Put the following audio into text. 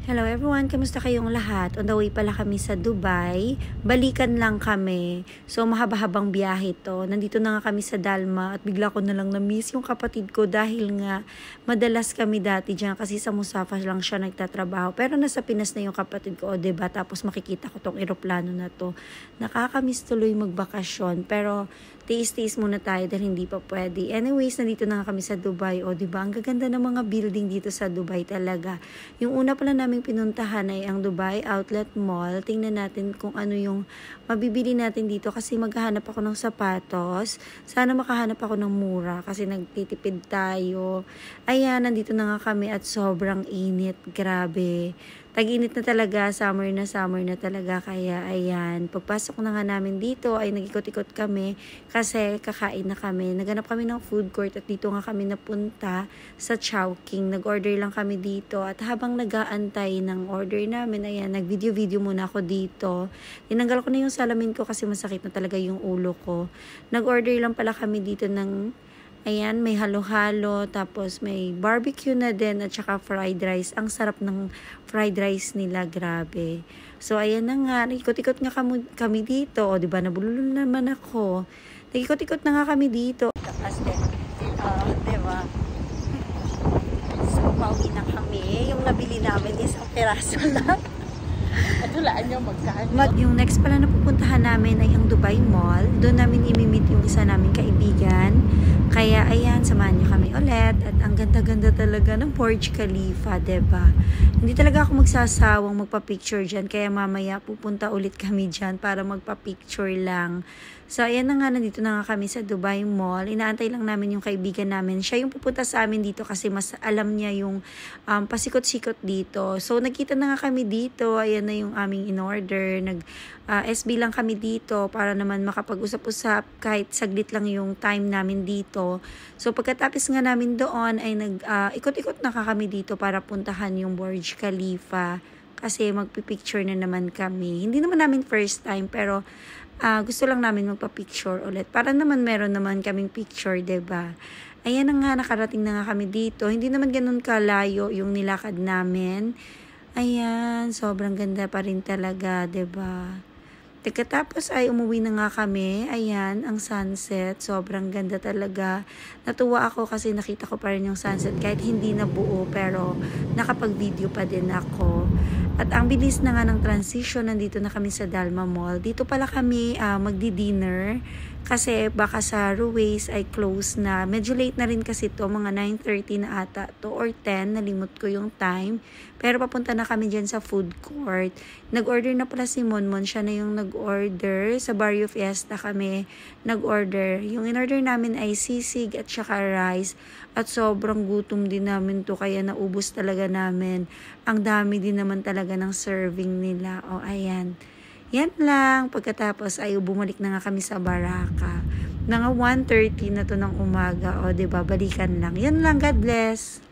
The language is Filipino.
Hello everyone, kamusta kayong lahat? On the way pala kami sa Dubai. Balikan lang kami. So mahaba-habang biyahe to. Nandito na nga kami sa Dalma at bigla ko na lang na-miss yung kapatid ko dahil nga madalas kami dati dyan kasi sa Musafa lang siya nagtatrabaho. Pero nasa Pinas na yung kapatid ko, o diba? Tapos makikita ko tong eroplano na to. Nakakamiss tuloy magbakasyon. Pero tiis-tiis muna tayo dahil hindi pa pwede. Anyways, nandito na nga kami sa Dubai. O diba? Ang gaganda ng mga building dito sa Dubai talaga. Yung una pala namin pinuntahan ay ang Dubai Outlet Mall. Tingnan natin kung ano yung mabibili natin dito kasi maghahanap ako ng sapatos. Sana makahanap ako ng mura kasi nagtitipid tayo. Ayan, nandito na nga kami at sobrang init. Grabe. Tag-init na talaga, summer na talaga. Kaya ayan, pagpasok na nga namin dito ay nag-ikot-ikot kami kasi kakain na kami. Naganap kami ng food court at dito nga kami napunta sa Chowking. Nag-order lang kami dito at habang nag-aantay ng order namin, ayan, nag-video-video muna ako dito. Tinanggal ko na yung salamin ko kasi masakit na talaga yung ulo ko. Nag-order lang pala kami dito ng ayan, may halo-halo, tapos may barbecue na din at saka fried rice. Ang sarap ng fried rice nila, grabe. So, ayan na nga, nag-ikot-ikot nga kami dito. O, diba, nabulol naman ako. Nag-ikot-ikot na nga kami dito. Kasi, diba? So, pauwi na kami. Yung nabili namin, isang piraso lang. At hulaan nyo magkano. Yung next pala na pupuntahan namin ay ang Dubai Mall. Doon namin imimit yung isa naming kaibigan. Kaya ayan, samahan niyo kami ulit. At ang ganda-ganda talaga ng Burj Khalifa, diba? Hindi talaga ako magsasawang magpa-picture dyan. Kaya mamaya pupunta ulit kami dyan para magpa-picture lang. So, ayan na nga, nandito na nga kami sa Dubai Mall. Inaantay lang namin yung kaibigan namin. Siya yung pupunta sa amin dito kasi mas alam niya yung pasikot-sikot dito. So, nagkita na nga kami dito. Ayan na yung aming in-order. SB lang kami dito para naman makapag-usap-usap kahit saglit lang yung time namin dito. So, pagkatapos nga namin doon ay ikot-ikot na kami dito para puntahan yung Burj Khalifa. Kasi magpipicture na naman kami. Hindi naman namin first time pero gusto lang namin magpa-picture ulit. Para naman meron naman kaming picture, diba? Ayan na nga, nakarating na nga kami dito. Hindi naman ganun kalayo yung nilakad namin. Ayan, sobrang ganda pa rin talaga, diba? Pagkatapos ay umuwi na nga kami. Ayan, ang sunset. Sobrang ganda talaga. Natuwa ako kasi nakita ko pa rin yung sunset kahit hindi na buo pero nakapag-video pa din ako. At ang bilis na nga ng transition, nandito na kami sa Dalma Mall. Dito pala kami magdi-dinner kasi baka sa Ruways ay close na. Medyo late na rin kasi to, mga 9:30 na ata to or 10, nalimot ko yung time. Pero papunta na kami dyan sa food court. Nag-order na pala si Monmon, siya na yung nag-order. Sa Barrio Fiesta kami nag-order. Yung in-order namin ay sisig at saka rice. At sobrang gutom din namin to kaya naubos talaga namin. Ang dami din naman talaga ng serving nila. O ayan. Yan lang. Pagkatapos ay bumalik na nga kami sa Baraka. Mga 1:30 na to ng umaga. O diba, balikan lang. Yan lang. God bless.